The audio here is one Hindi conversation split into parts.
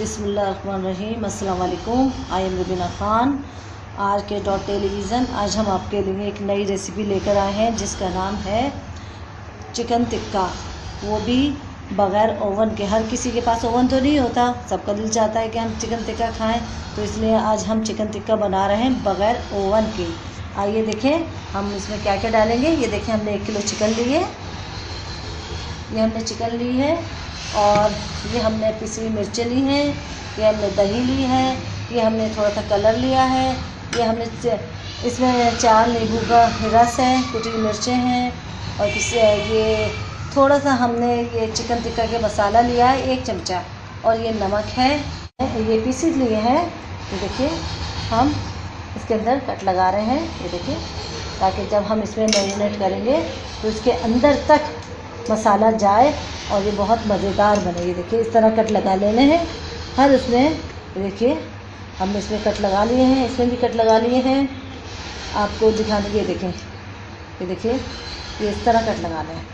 बिस्मिल्लाहिर्रहमानिर्रहीम। अस्सलाम वालेकुम। I am Rubina Khan, RK television. आज हम आपके लिए एक नई रेसिपी लेकर आए हैं जिसका नाम है चिकन टिक्का, वो भी बग़ैर ओवन के। हर किसी के पास ओवन तो नहीं होता, सबका दिल चाहता है कि हम चिकन टिक्का खाएं, तो इसलिए आज हम चिकन टिक्का बना रहे हैं बग़ैर ओवन के। आइए देखें हम इसमें क्या क्या डालेंगे। ये देखें, हमने 1 किलो चिकन ली है, ये हमने चिकन ली है, और ये हमने पिसी हुई मिर्चें ली हैं, ये हमने दही ली है, ये हमने थोड़ा सा कलर लिया है, ये हमने इसमें 4 नींबू का रस है, कुटी मिर्चें हैं, और ये थोड़ा सा हमने ये चिकन टिक्का के मसाला लिया है 1 चमचा, और ये नमक है, ये पीसीज लिए हैं। ये देखिए हम इसके अंदर कट लगा रहे हैं, ये देखिए, ताकि जब हम इसमें मैरिनेट करेंगे तो इसके अंदर तक मसाला जाए और ये बहुत मज़ेदार बने। ये देखिए इस तरह कट लगा लेने हैं हर उसमें। ये देखिए हमने इसमें कट लगा लिए हैं, इसमें भी कट लगा लिए हैं, आपको दिखाने के। देखें, ये देखिए ये इस तरह कट लगाना है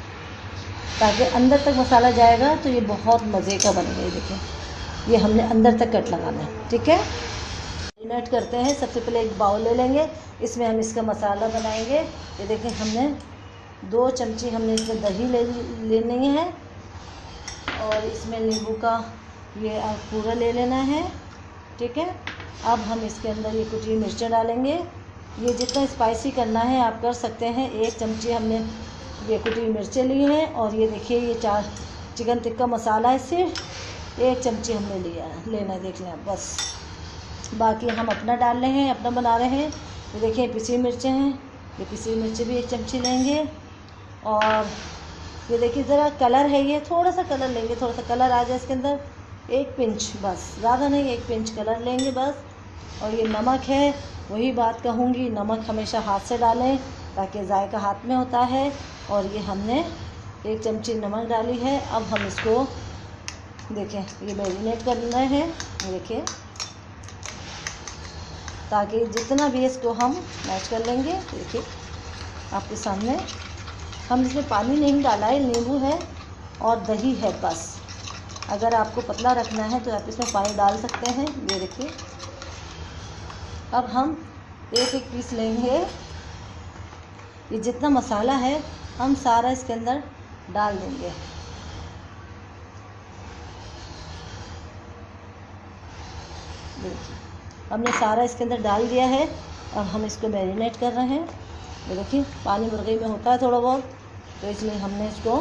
ताकि अंदर तक मसाला जाएगा तो ये बहुत मज़े का बनेगा। ये देखिए ये हमने अंदर तक कट लगाना है, ठीक है। मैरिनेट करते हैं। सबसे पहले एक बाउल ले लेंगे, इसमें हम इसका मसाला बनाएंगे। ये देखिए हमने 2 चमची हमने इसमें दही लेनी है, और इसमें नींबू का ये पूरा ले लेना है, ठीक है। अब हम इसके अंदर ये कुटी हुई मिर्चें डालेंगे। ये जितना स्पाइसी करना है आप कर सकते हैं। 1 चमची हमने ये कुटी हुई मिर्चें ली हैं, और ये देखिए ये 4 चिकन टिक्का मसाला है, सिर्फ 1 चमची हमने लेना है, देख लें आप बस। बाकी हम अपना डाल रहे हैं, अपना बना रहे हैं। ये देखिए पिसी हुई मिर्चें हैं, ये पिसी हुई मिर्चें भी 1 चमची लेंगे, और ये देखिए ज़रा कलर है, ये थोड़ा सा कलर लेंगे, थोड़ा सा कलर आ जाए इसके अंदर, 1 पिंच बस, ज़्यादा नहीं, 1 पिंच कलर लेंगे बस। और ये नमक है, वही बात कहूँगी, नमक हमेशा हाथ से डालें ताकि जायका हाथ में होता है। और ये हमने 1 चमची नमक डाली है। अब हम इसको देखें ये मैरिनेट करना है, देखिए, ताकि जितना भी इसको हम मैश कर लेंगे। देखिए आपके सामने हम इसमें पानी नहीं डाला है, नींबू है और दही है बस। अगर आपको पतला रखना है तो आप इसमें पानी डाल सकते हैं। ये देखिए अब हम एक पीस लेंगे। ये जितना मसाला है हम सारा इसके अंदर डाल देंगे। देखिए हमने सारा इसके अंदर डाल दिया है। अब हम इसको मैरिनेट कर रहे हैं। ये देखिए पानी मुर्गी में होता है थोड़ा बहुत, तो इसलिए हमने इसको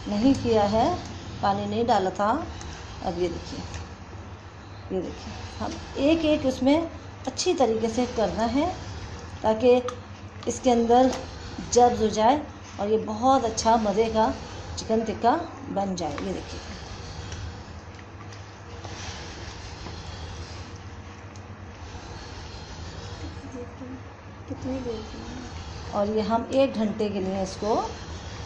नहीं किया है, पानी नहीं डाला था। अब ये देखिए हम एक उसमें अच्छी तरीके से करना है ताकि इसके अंदर जब्स हो जाए और ये बहुत अच्छा मज़े का चिकन टिक्का बन जाए। ये देखिए कितनी देर, और ये हम 1 घंटे के लिए इसको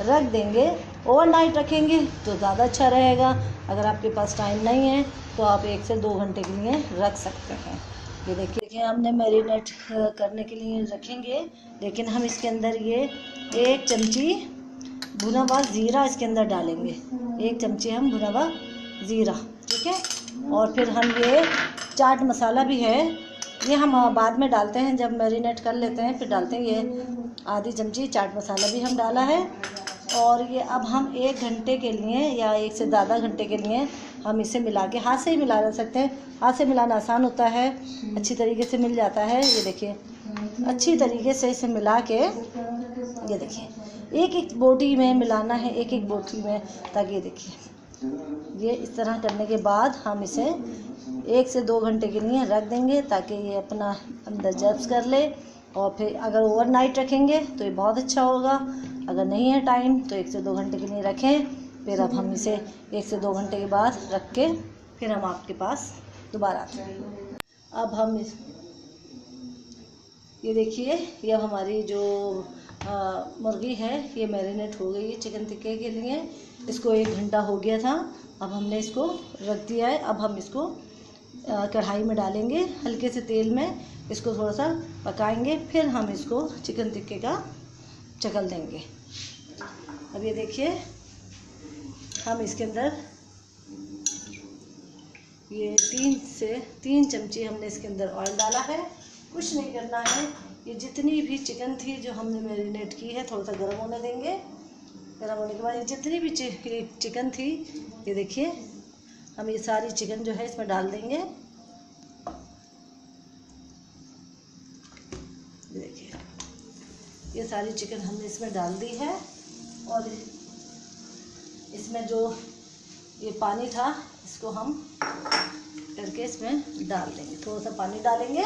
रख देंगे। ओवरनाइट रखेंगे तो ज़्यादा अच्छा रहेगा। अगर आपके पास टाइम नहीं है तो आप 1 से 2 घंटे के लिए रख सकते हैं। ये देखिए हमने मैरिनेट करने के लिए रखेंगे, लेकिन हम इसके अंदर ये 1 चमची भुना हुआ ज़ीरा इसके अंदर डालेंगे। 1 चमची हम भुना हुआ ज़ीरा, ठीक है। और फिर हम ये चाट मसाला भी है, ये हम बाद में डालते हैं, जब मैरिनेट कर लेते हैं फिर डालते हैं। ये आधी चमची चाट मसाला भी हम डाला है। और ये अब हम 1 घंटे के लिए या 1 से ज़्यादा घंटे के लिए हम इसे मिला के, हाथ से ही मिला सकते हैं, हाथ से मिलाना आसान होता है, अच्छी तरीके से मिल जाता है। ये देखिए अच्छी तरीके से इसे मिला के, ये देखिए एक बोटी में मिलाना है, एक बोटी में, ताकि ये देखिए ये इस तरह करने के बाद हम इसे 1 से 2 घंटे के लिए रख देंगे ताकि ये अपना अंदर जब्स कर ले। और फिर अगर ओवरनाइट रखेंगे तो ये बहुत अच्छा होगा। अगर नहीं है टाइम तो 1 से 2 घंटे के लिए रखें। फिर अब हम इसे 1 से 2 घंटे के बाद रख के फिर हम आपके पास दोबारा आते हैं। अब हम ये देखिए ये अब हमारी जो मुर्गी है ये मैरिनेट हो गई है चिकन टिक्के के लिए। इसको 1 घंटा हो गया था। अब हमने इसको रख दिया है। अब हम इसको कढ़ाई में डालेंगे, हल्के से तेल में इसको थोड़ा सा पकाएंगे, फिर हम इसको चिकन टिक्के का चखल देंगे। अब ये देखिए हम इसके अंदर ये 3 चमची हमने इसके अंदर ऑयल डाला है। कुछ नहीं करना है, ये जितनी भी चिकन थी जो हमने मैरिनेट की है थोड़ा सा गर्म होने देंगे। गर्म होने के बाद ये जितनी भी चिकन थी, ये देखिए हम ये सारी चिकन जो है इसमें डाल देंगे। देखिए ये सारी चिकन हमने इसमें डाल दी है और इसमें जो ये पानी था इसको हम करके इसमें डाल देंगे। थोड़ा सा पानी डालेंगे।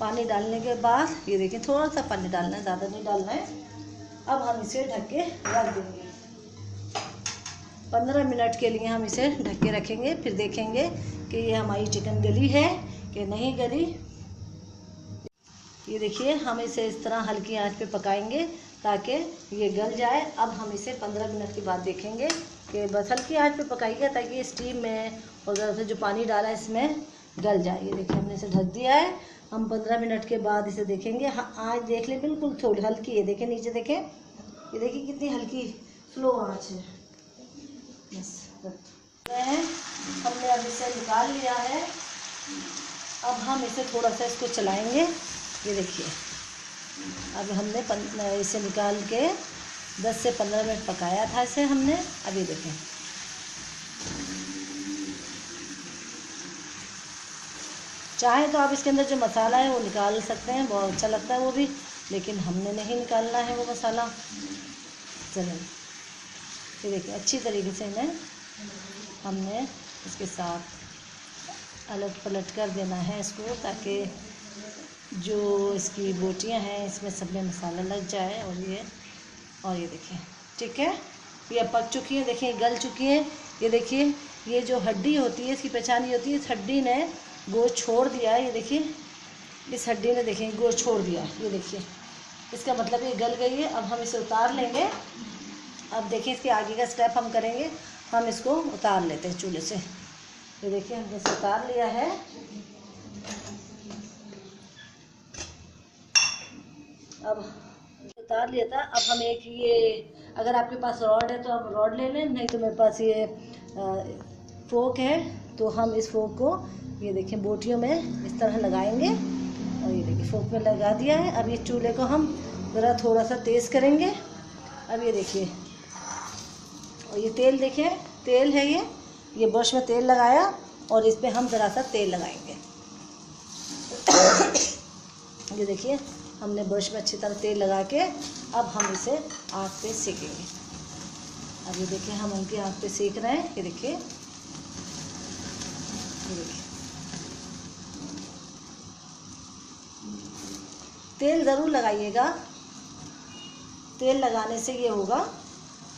पानी डालने के बाद ये देखिए थोड़ा सा पानी डालना है, ज़्यादा नहीं डालना है। अब हम इसे ढक के रख देंगे। 15 मिनट के लिए हम इसे ढक के रखेंगे, फिर देखेंगे कि ये हमारी चिकन गली है कि नहीं गली। ये देखिए हम इसे इस तरह हल्की आंच पे पकाएंगे ताकि ये गल जाए। अब हम इसे 15 मिनट के बाद देखेंगे कि बस हल्की आंच पे पकाइएगा ताकि ये स्टीम में और से जो पानी डाला है इसमें गल जाए। ये देखिए हमने इसे ढक दिया है। हम 15 मिनट के बाद इसे देखेंगे। हाँ आँच देख लें, बिल्कुल थोड़ी हल्की है। देखें नीचे देखें, ये देखिए कितनी हल्की स्लो आँच है। बस हमने अब इसे निकाल लिया है। अब हम इसे थोड़ा सा इसको चलाएंगे। ये देखिए अब हमने इसे निकाल के 10 से 15 मिनट पकाया था इसे हमने। अब ये देखें चाहे तो आप इसके अंदर जो मसाला है वो निकाल सकते हैं, बहुत अच्छा लगता है वो भी, लेकिन हमने नहीं निकालना है वो मसाला। चलिए ये देखिए अच्छी तरीके से इन्हें हमने इसके साथ अलट पलट कर देना है इसको, ताकि जो इसकी बोटियां हैं इसमें सब में मसाला लग जाए। और ये देखिए ठीक है, ये अब पक चुकी है। देखिए गल चुकी है। ये देखिए ये जो हड्डी होती है इसकी पहचान ये होती है, इस हड्डी ने गोश्त छोड़ दिया है। ये देखिए इस हड्डी ने देखिए गोश्त छोड़ दिया है। ये देखिए इसका मतलब ये गल गई है। अब हम इसे उतार लेंगे। अब देखिए इसके आगे का स्टेप हम करेंगे। हम इसको उतार लेते हैं चूल्हे से। ये देखिए हमने इसे उतार लिया है। अब उतार लिया था। अब हम एक ये अगर आपके पास रॉड है तो आप रॉड ले लें, नहीं तो मेरे पास ये फोक है तो हम इस फोक को ये देखिए बोटियों में इस तरह लगाएंगे। और ये देखिए फोक में लगा दिया है। अब ये चूल्हे को हम ज़रा थोड़ा सा तेज़ करेंगे। अब ये देखिए और ये तेल देखिए तेल है, ये ब्रश में तेल लगाया और इस पर हम ज़रा सा तेल लगाएंगे। ये देखिए हमने ब्रश में अच्छी तरह तेल लगा के अब हम इसे आग पे सेकेंगे। अब ये देखिए हम उनकी आग पे सेक रहे हैं। ये देखिए तेल ज़रूर लगाइएगा। तेल लगाने से ये होगा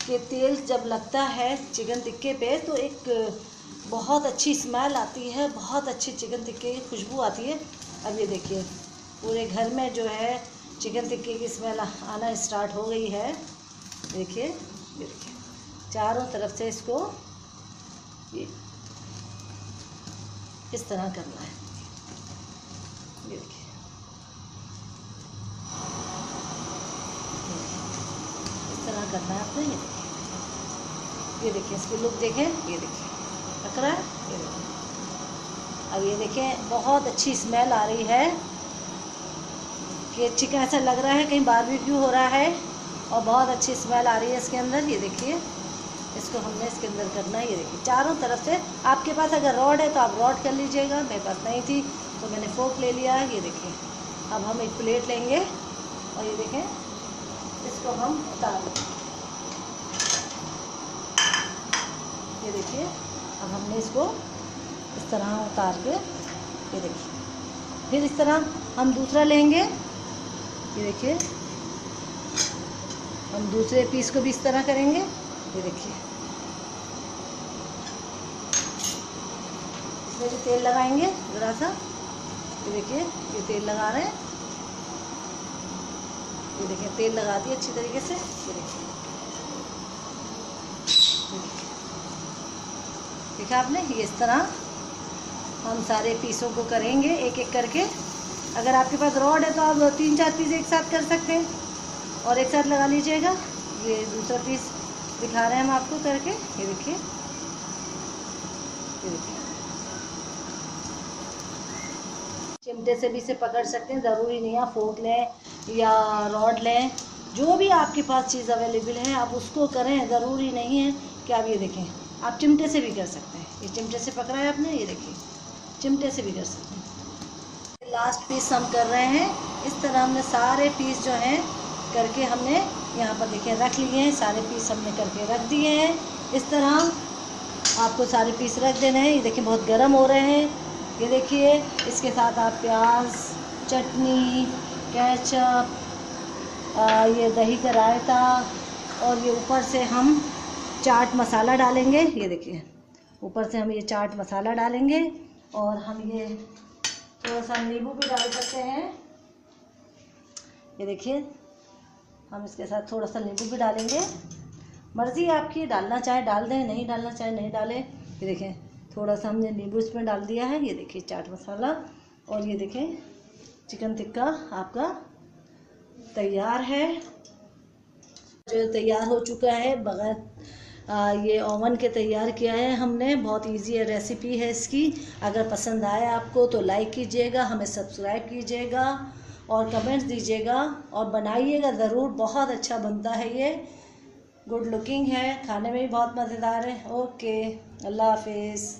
कि तेल जब लगता है चिकन टिक्के पे तो एक बहुत अच्छी स्मेल आती है, बहुत अच्छी चिकन टिक्के की खुशबू आती है। अब ये देखिए पूरे घर में जो है चिकन टिक्के की स्मेल आना स्टार्ट हो गई है। देखिए ये देखिए चारों तरफ से इसको ये इस तरह करना है। ये देखिए इस तरह करना है आपने। ये देखिए इसकी लुक देखें, ये देखिए लग रहा है। ये देखिए अब ये देखें बहुत अच्छी स्मेल आ रही है कि चिकन ऐसा लग रहा है कहीं बारबेक्यू हो रहा है और बहुत अच्छी स्मेल आ रही है इसके अंदर। ये देखिए इसको हमने इसके अंदर करना है। ये देखिए चारों तरफ से। आपके पास अगर रॉड है तो आप रॉड कर लीजिएगा, मेरे पास नहीं थी तो मैंने फोक ले लिया। ये देखिए अब हम एक प्लेट लेंगे और ये देखें इसको हम उतार लेंगे। ये देखिए अब हमने इसको इस तरह उतार के ये देखिए फिर इस तरह हम दूसरा लेंगे। ये देखिए हम दूसरे पीस को भी इस तरह करेंगे। ये देखिए इसमें भी तेल लगाएंगे ज़रा सा। ये देखिए ये तेल लगा रहे हैं। ये देखिए तेल लगा दिए अच्छी तरीके से। ये देखिए देखा आपने। ये इस तरह हम सारे पीसों को करेंगे एक एक करके। अगर आपके पास रॉड है तो आप 3-4 पीस एक साथ कर सकते हैं और एक साथ लगा लीजिएगा। ये दूसरा पीस दिखा रहे हैं हम आपको करके। ये देखिए, चिमटे से भी इसे पकड़ सकते हैं, ज़रूरी नहीं है फोर्क लें या रॉड लें, जो भी आपके पास चीज़ अवेलेबल है आप उसको करें। ज़रूरी नहीं है कि आप ये देखें, आप चिमटे से भी कर सकते हैं। ये चिमटे से पकड़ा है आपने, ये देखिए चिमटे से भी कर सकते हैं। लास्ट पीस हम कर रहे हैं। इस तरह हमने सारे पीस जो हैं करके हमने यहाँ पर देखिए रख लिए हैं। सारे पीस हमने करके रख दिए हैं। इस तरह आपको सारे पीस रख देने हैं। ये देखिए बहुत गर्म हो रहे हैं। ये देखिए, इसके साथ आप प्याज, चटनी, केचप, ये दही का रायता और ये ऊपर से हम चाट मसाला डालेंगे। ये देखिए ऊपर से हम ये चाट मसाला डालेंगे और हम ये थोड़ा सा नींबू भी डाल सकते हैं। ये देखिए हम इसके साथ थोड़ा सा नींबू भी डालेंगे। मर्ज़ी आपकी, डालना चाहे डाल दें, नहीं डालना चाहे नहीं डालें। ये देखें थोड़ा सा हमने नींबू इसमें डाल दिया है। ये देखिए चाट मसाला और ये देखें चिकन टिक्का आपका तैयार है, जो तैयार हो चुका है। बगैर ये ओवन के तैयार किया है हमने। बहुत इजी है रेसिपी है इसकी। अगर पसंद आए आपको तो लाइक कीजिएगा, हमें सब्सक्राइब कीजिएगा और कमेंट्स दीजिएगा और बनाइएगा ज़रूर। बहुत अच्छा बनता है ये, गुड लुकिंग है, खाने में भी बहुत मज़ेदार है। ओके, अल्लाह हाफिज़।